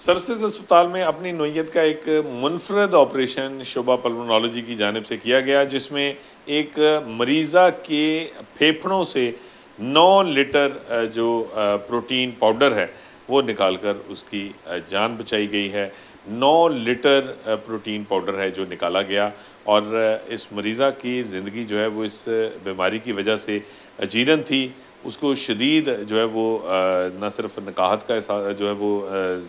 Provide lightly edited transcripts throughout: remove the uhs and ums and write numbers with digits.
Services अस्पताल में अपनी नोयत का एक मुनफरद ऑपरेशन शोबा पल्मोनोलॉजी की जानिब से किया गया, जिसमें एक मरीज़ा के फेफड़ों से 9 लीटर जो प्रोटीन पाउडर है वो निकाल कर उसकी जान बचाई गई है। 9 लीटर प्रोटीन पाउडर है जो निकाला गया और इस मरीज़ा की ज़िंदगी जो है वो इस बीमारी की वजह से अजीरन थी। उसको शदीद जो है वो ना सिर्फ नकाहत का जो है वो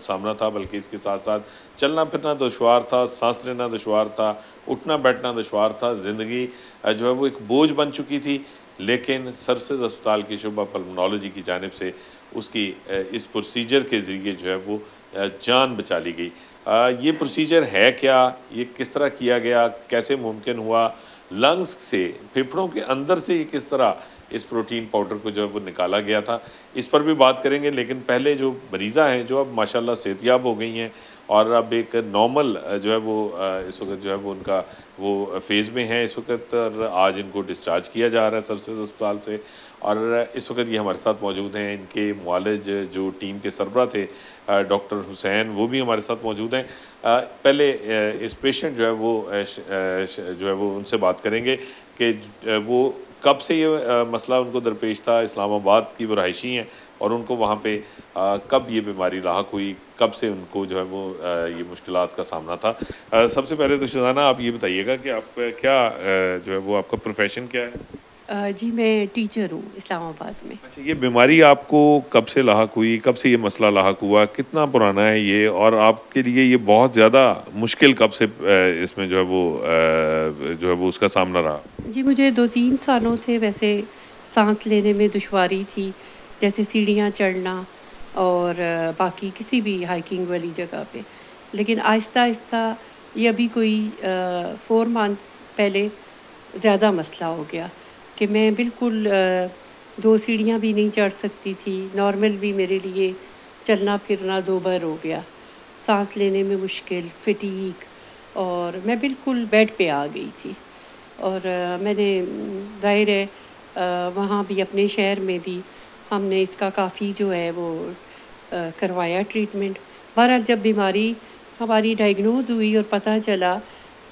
सामना था, बल्कि इसके साथ-साथ चलना फिरना दुश्वार था, साँस लेना दुश्वार था, उठना बैठना दुश्वार था। ज़िंदगी जो है वो एक बोझ बन चुकी थी, लेकिन सर्विसेज अस्पताल की शोबा पल्मोनोलॉजी की जानिब से उसकी इस प्रोसीजर के ज़रिए जो है वो जान बचा ली गई। ये प्रोसीजर है क्या? ये किस तरह किया गया? कैसे मुमकिन हुआ? लंग्स से, फेफड़ों के अंदर से ये किस तरह इस प्रोटीन पाउडर को जो है वो निकाला गया था, इस पर भी बात करेंगे। लेकिन पहले जो मरीज़ा हैं जो अब माशाल्लाह सेहतयाब हो गई हैं और अब एक नॉर्मल जो है वो इस वक्त जो है वो उनका वो फेज़ में है इस वक्त, और आज इनको डिस्चार्ज किया जा रहा है सर्विसेज अस्पताल से। और इस वक्त ये हमारे साथ मौजूद हैं, इनके मुआलिज जो टीम के सरबरा थे डॉक्टर हुसैन, वो भी हमारे साथ मौजूद हैं। पहले इस पेशेंट जो है वो जो है वो उनसे बात करेंगे कि वो कब से ये मसला उनको दरपेश था। इस्लामाबाद की वो रहायशी हैं और उनको वहाँ पे कब ये बीमारी लाहक हुई, कब से उनको जो है वो ये मुश्किलात का सामना था। सबसे पहले तो शज़ाना आप ये बताइएगा कि आप क्या जो है वो आपका प्रोफेशन क्या है? जी, मैं टीचर हूँ इस्लामाबाद में। अच्छा, ये बीमारी आपको कब से लाहक हुई, कब से ये मसला लाहक हुआ, कितना पुराना है ये, और आपके लिए ये बहुत ज़्यादा मुश्किल कब से इसमें जो है वो उसका सामना रहा? जी, मुझे 2-3 सालों से वैसे साँस लेने में दुश्वारी थी, जैसे सीढ़ियाँ चढ़ना और बाकी किसी भी हाइकिंग वाली जगह पे। लेकिन आहिस्ता-आहिस्ता ये अभी कोई 4 मंथ्स पहले ज़्यादा मसला हो गया कि मैं बिल्कुल 2 सीढ़ियाँ भी नहीं चढ़ सकती थी। नॉर्मल भी मेरे लिए चलना-फिरना दूभर हो गया। साँस लेने में मुश्किल, फटीग, और मैं बिल्कुल बेड पे आ गई थी। और मैंने ज़ाहिर है वहाँ भी अपने शहर में भी हमने इसका काफ़ी जो है वो करवाया ट्रीटमेंट। बहरहाल जब बीमारी हमारी डायग्नोज़ हुई और पता चला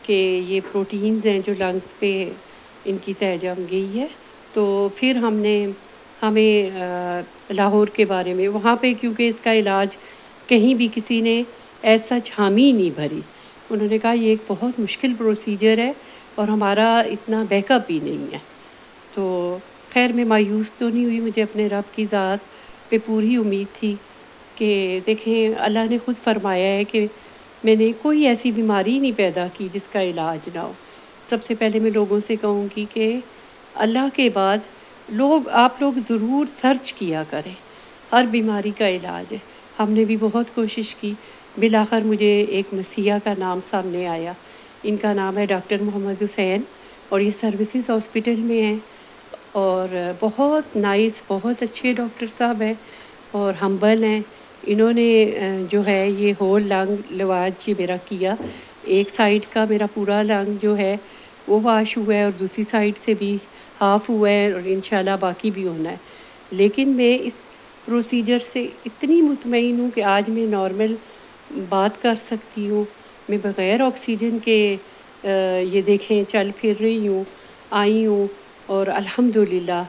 कि ये प्रोटीन्स हैं जो लंग्स पे इनकी तह जम गई है, तो फिर हमें लाहौर के बारे में वहाँ पे, क्योंकि इसका इलाज कहीं भी किसी ने ऐसा हामी नहीं भरी। उन्होंने कहा ये एक बहुत मुश्किल प्रोसीजर है और हमारा इतना बैकअप भी नहीं है। तो खैर मैं मायूस तो नहीं हुई, मुझे अपने रब की ज़ात पे पूरी उम्मीद थी कि देखें अल्लाह ने ख़ुद फरमाया है कि मैंने कोई ऐसी बीमारी नहीं पैदा की जिसका इलाज ना हो। सबसे पहले मैं लोगों से कहूँगी कि अल्लाह के बाद आप लोग ज़रूर सर्च किया करें, हर बीमारी का इलाज है। हमने भी बहुत कोशिश की, बिलाखिर मुझे एक मसीहा का नाम सामने आया। इनका नाम है डॉक्टर मोहम्मद हुसैन और ये सर्विसेज हॉस्पिटल में हैं और बहुत नाइस, बहुत अच्छे डॉक्टर साहब हैं और हम्बल हैं। इन्होंने जो है ये होल लंग लवाज ये मेरा किया। एक साइड का मेरा पूरा लंग जो है वो वाश हुआ है और दूसरी साइड से भी हाफ़ हुआ है और इंशाल्लाह बाकी भी होना है। लेकिन मैं इस प्रोसीजर से इतनी मुतमईन हूँ कि आज मैं नॉर्मल बात कर सकती हूँ। मैं बग़ैर ऑक्सीजन के ये देखें चल फिर रही हूँ, आई हूँ और अल्हम्दुलिल्लाह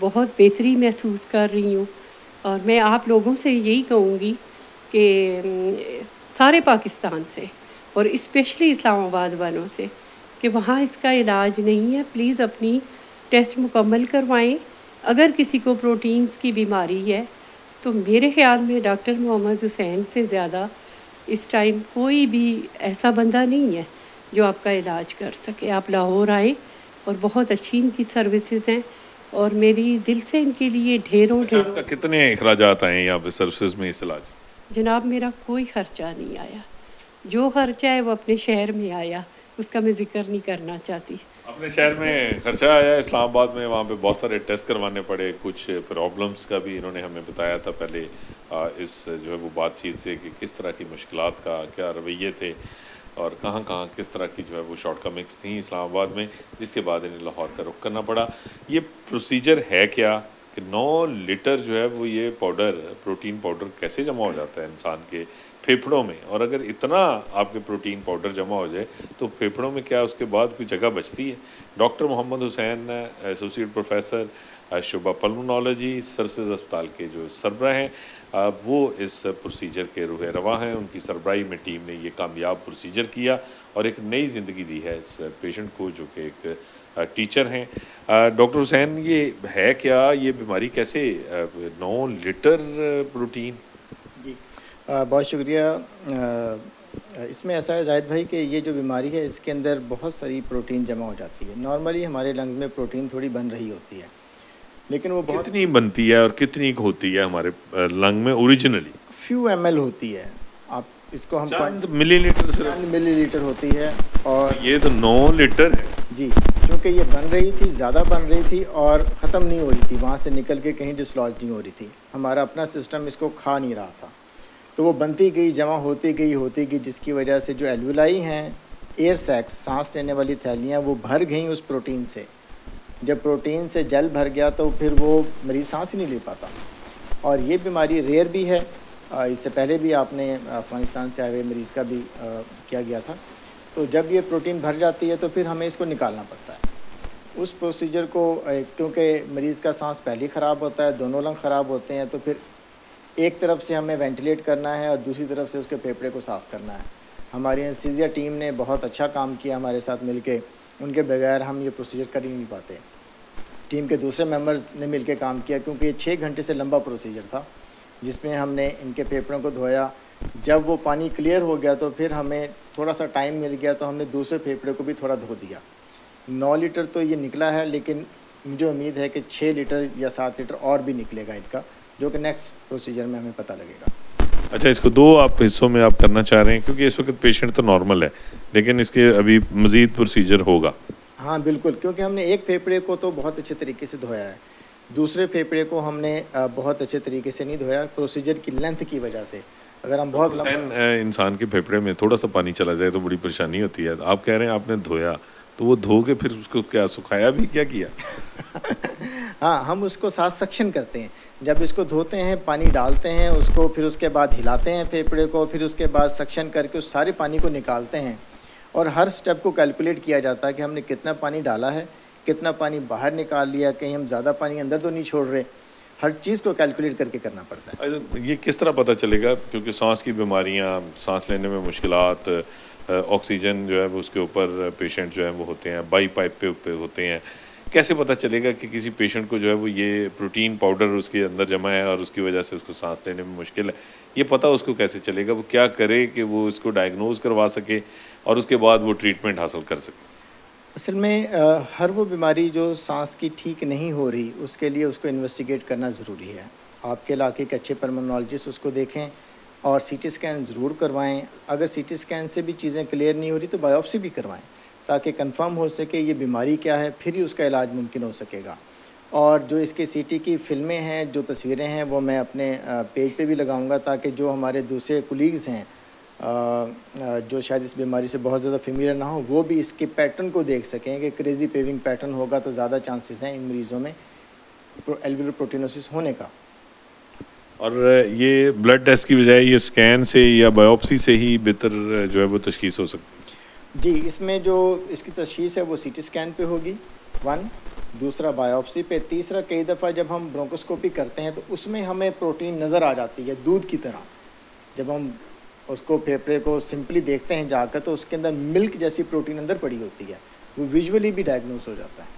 बहुत बेहतरी महसूस कर रही हूँ। और मैं आप लोगों से यही कहूँगी कि सारे पाकिस्तान से और स्पेशली इस्लामाबाद वालों से कि वहाँ इसका इलाज नहीं है, प्लीज़ अपनी टेस्ट मुकम्मल करवाएं। अगर किसी को प्रोटीन्स की बीमारी है तो मेरे ख़्याल में डॉक्टर मोहम्मद हुसैन से ज़्यादा इस टाइम कोई भी ऐसा बंदा नहीं है जो आपका इलाज कर सके। आप लाहौर आए और बहुत अच्छी इनकी सर्विसेज हैं और मेरी दिल से इनके लिए ढेरों ढेरों। कितने अखराजात आए यहाँ पे सर्विसेज में इस इलाज? जनाब मेरा कोई ख़र्चा नहीं आया, जो ख़र्चा है वो अपने शहर में आया, उसका मैं ज़िक्र नहीं करना चाहती। अपने शहर में खर्चा आया इस्लामाबाद में, वहाँ पे बहुत सारे टेस्ट करवाने पड़े, कुछ प्रॉब्लम्स का भी इन्होंने हमें बताया था पहले इस जो है वो बातचीत से कि किस तरह की मुश्किलात का क्या रवैये थे और कहाँ-कहाँ किस तरह की जो है वो शॉर्टकमिंग्स थी इस्लामाबाद में, जिसके बाद इन्हें लाहौर का रुख करना पड़ा। ये प्रोसीजर है क्या? कि 9 लीटर जो है वो ये पाउडर, प्रोटीन पाउडर कैसे जमा हो जाता है इंसान के फेफड़ों में, और अगर इतना आपके प्रोटीन पाउडर जमा हो जाए तो फेफड़ों में क्या उसके बाद कोई जगह बचती है? Doctor Mohammad Hussain, associate professor शुबा पल्मोनोलॉजी, सर्विसेज अस्पताल के जो सरबराह हैं, वो इस प्रोसीजर के रूह रवा हैं। उनकी सरबराही में टीम ने ये कामयाब प्रोसीजर किया और एक नई ज़िंदगी दी है इस पेशेंट को, जो कि एक टीचर हैं। डॉक्टर हुसैन, ये है क्या, ये बीमारी कैसे 9 लीटर प्रोटीन? जी, बहुत शुक्रिया। इसमें ऐसा है जाहिद भाई कि ये जो बीमारी है इसके अंदर बहुत सारी प्रोटीन जमा हो जाती है। नॉर्मली हमारे लंग्स में प्रोटीन थोड़ी बन रही होती है, लेकिन वो बहुत कितनी बनती है और कितनी होती है हमारे लंग में ओरिजिनली? फ्यू ml होती है। आप इसको हम चंद मिलीलीटर सिर्फ? चंद मिलीलीटर होती है। और ये तो 9 लीटर है जी, क्योंकि ये बन रही थी, ज़्यादा बन रही थी और ख़त्म नहीं हो रही थी, वहाँ से निकल के कहीं डिसलॉज नहीं हो रही थी। हमारा अपना सिस्टम इसको खा नहीं रहा था, तो वो बनती गई, जमा होती गई, जिसकी वजह से जो एल्वुलाई हैं, एयर सैक्स, सांस लेने वाली थैलियाँ, वो भर गई उस प्रोटीन से। जब प्रोटीन से जल भर गया तो फिर वो मरीज़ सांस ही नहीं ले पाता। और ये बीमारी रेयर भी है। इससे पहले भी आपने अफ़गानिस्तान से आए हुए मरीज़ का भी किया गया था। तो जब ये प्रोटीन भर जाती है तो फिर हमें इसको निकालना पड़ता है। उस प्रोसीजर को क्योंकि मरीज़ का सांस पहले ख़राब होता है, दोनों लंग ख़राब होते हैं, तो फिर एक तरफ से हमें वेंटिलेट करना है और दूसरी तरफ से उसके फेफड़े को साफ़ करना है। हमारी एनेस्थीसिया टीम ने बहुत अच्छा काम किया हमारे साथ मिलके। उनके बगैर हम ये प्रोसीजर कर ही नहीं पाते। टीम के दूसरे मेंबर्स ने मिलके काम किया, क्योंकि ये 6 घंटे से लंबा प्रोसीजर था, जिसमें हमने इनके फेफड़ों को धोया। जब वो पानी क्लियर हो गया तो फिर हमें थोड़ा सा टाइम मिल गया, तो हमने दूसरे फेफड़े को भी थोड़ा धो दिया। 9 लीटर तो ये निकला है, लेकिन मुझे उम्मीद है कि 6 लीटर या 7 लीटर और भी निकलेगा इनका, जो कि नेक्स्ट प्रोसीजर में हमें पता लगेगा। अच्छा, इसको 2 आप हिस्सों में आप करना चाह रहे हैं, क्योंकि इस वक्त पेशेंट तो नॉर्मल है, लेकिन इसके अभी मज़ीद प्रोसीजर होगा? हाँ बिल्कुल, क्योंकि हमने एक फेफड़े को तो बहुत अच्छे तरीके से धोया है, दूसरे फेफड़े को हमने बहुत अच्छे तरीके से नहीं धोया, प्रोसीजर की लेंथ की वजह से। अगर हम बहुत इंसान के फेफड़े में थोड़ा सा पानी चला जाए तो बड़ी परेशानी होती है। आप कह रहे हैं आपने धोया, तो वो धो के फिर उसको क्या सुखाया भी, क्या किया? हाँ, हम उसको साथ सक्शन करते हैं। जब इसको धोते हैं, पानी डालते हैं उसको, फिर उसके बाद हिलाते हैं फेफड़े को, फिर उसके बाद सक्शन करके उस सारे पानी को निकालते हैं। और हर स्टेप को कैलकुलेट किया जाता है कि हमने कितना पानी डाला है, कितना पानी बाहर निकाल लिया, कहीं हम ज़्यादा पानी अंदर तो नहीं छोड़ रहे। हर चीज़ को कैलकुलेट करके करना पड़ता है। ये किस तरह पता चलेगा, क्योंकि सांस की बीमारियां, सांस लेने में मुश्किलात, ऑक्सीजन जो है वो उसके ऊपर पेशेंट जो है वो होते हैं, बाई पाइप पे होते हैं, कैसे पता चलेगा कि किसी पेशेंट को जो है वो ये प्रोटीन पाउडर उसके अंदर जमा है और उसकी वजह से उसको सांस लेने में मुश्किल है? ये पता उसको कैसे चलेगा? वो क्या करे कि वो इसको डायग्नोज करवा सके और उसके बाद वो ट्रीटमेंट हासिल कर सके? असल में हर वो बीमारी जो सांस की ठीक नहीं हो रही, उसके लिए उसको इन्वेस्टिगेट करना ज़रूरी है। आपके इलाके के अच्छे पल्मोनोलॉजिस्ट उसको देखें और सीटी स्कैन ज़रूर करवाएं। अगर सीटी स्कैन से भी चीज़ें क्लियर नहीं हो रही तो बायोप्सी भी करवाएं, ताकि कंफर्म हो सके ये बीमारी क्या है, फिर ही उसका इलाज मुमकिन हो सकेगा। और जो इसके सीटी की फ़िल्में हैं, जो तस्वीरें हैं, वो मैं अपने पेज पे भी लगाऊंगा, ताकि जो हमारे दूसरे कुलीग्स हैं जो शायद इस बीमारी से बहुत ज़्यादा फेमिलियर ना हो, वो भी इसके पैटर्न को देख सकें कि क्रेज़ी पेविंग पैटर्न होगा तो ज़्यादा चांसेस हैं इन मरीज़ों में एल्वुलर प्रोटीनोसिस होने का। और ये ब्लड टेस्ट की बजाय ये स्कैन से या बायोप्सी से ही बेहतर जो है वो तशखीस हो सकती है? जी, इसमें जो इसकी तशखीस है वो सीटी स्कैन पे होगी, 1, दूसरा बायोप्सी पे, तीसरा कई दफ़ा जब हम ब्रोंकोस्कोपी करते हैं तो उसमें हमें प्रोटीन नज़र आ जाती है दूध की तरह। जब हम उसको फेफड़े को सिंपली देखते हैं जाकर, तो उसके अंदर मिल्क जैसी प्रोटीन अंदर पड़ी होती है, वो विजुअली भी डायग्नोस हो जाता है।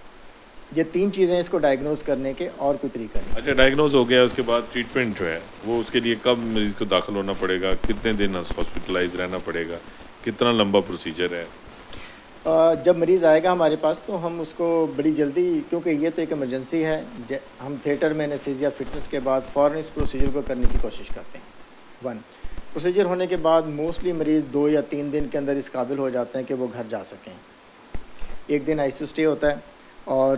ये 3 चीज़ें इसको डायग्नोस करने के, और कोई तरीका नहीं। अच्छा, डायग्नोज हो गया, उसके बाद ट्रीटमेंट जो है वो उसके लिए कब मरीज़ को दाखिल होना पड़ेगा, कितने दिन हॉस्पिटलाइज रहना पड़ेगा, कितना लंबा प्रोसीजर है? जब मरीज़ आएगा हमारे पास तो हम उसको बड़ी जल्दी, क्योंकि ये तो एक इमरजेंसी है, हम थिएटर में एनेस्थीसिया फिटनेस के बाद फ़ौरन इस प्रोसीजर को करने की कोशिश करते हैं। 1, प्रोसीजर होने के बाद मोस्टली मरीज़ 2 या 3 दिन के अंदर इस काबिल हो जाते हैं कि वो घर जा सकें। 1 दिन आईसीयू स्टे होता है और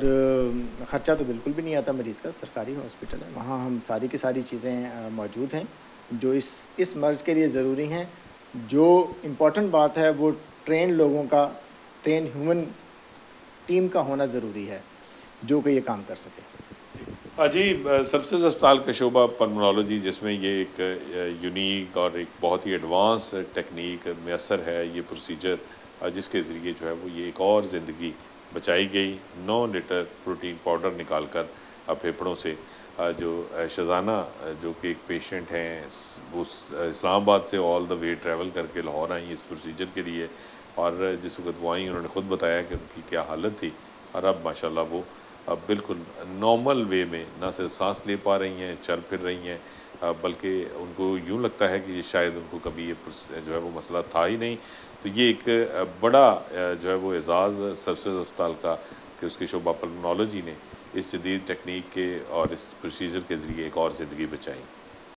ख़र्चा तो बिल्कुल भी नहीं आता मरीज़ का, सरकारी हॉस्पिटल है, वहाँ हम सारी की सारी चीज़ें मौजूद हैं जो इस मर्ज़ के लिए ज़रूरी हैं। जो इम्पॉर्टेंट बात है वो ट्रेन लोगों का, ट्रेन ह्यूमन टीम का होना ज़रूरी है जो कि ये काम कर सके। अजीब सबसे अस्पताल का शोबा पल्मोनोलॉजी, जिसमें ये एक यूनिक और एक बहुत ही एडवांस टेक्निक मैसर है, ये प्रोसीजर जिसके ज़रिए जो है वो ये एक और ज़िंदगी बचाई गई। 9 लीटर प्रोटीन पाउडर निकाल कर फेफड़ों से जो शजाना जो कि एक पेशेंट हैं, वो इस्लामाबाद से ऑल द वे ट्रैवल करके लाहौर आई इस प्रोसीजर के लिए, और जिस वक्त वो आई उन्होंने ख़ुद बताया कि उनकी क्या हालत थी, और अब माशाल्लाह वो अब बिल्कुल नॉर्मल वे में ना सिर्फ सांस ले पा रही हैं, चल फिर रही हैं, बल्कि उनको यूँ लगता है कि शायद उनको कभी ये जो है वो मसला था ही नहीं। तो ये एक बड़ा जो है वो एजाज़ सबसे अस्पताल का कि उसके शोबा पल्मोनोलॉजी ने इस जदीद टेक्निक के और इस प्रोसीजर के ज़रिए एक और ज़िंदगी बचाई।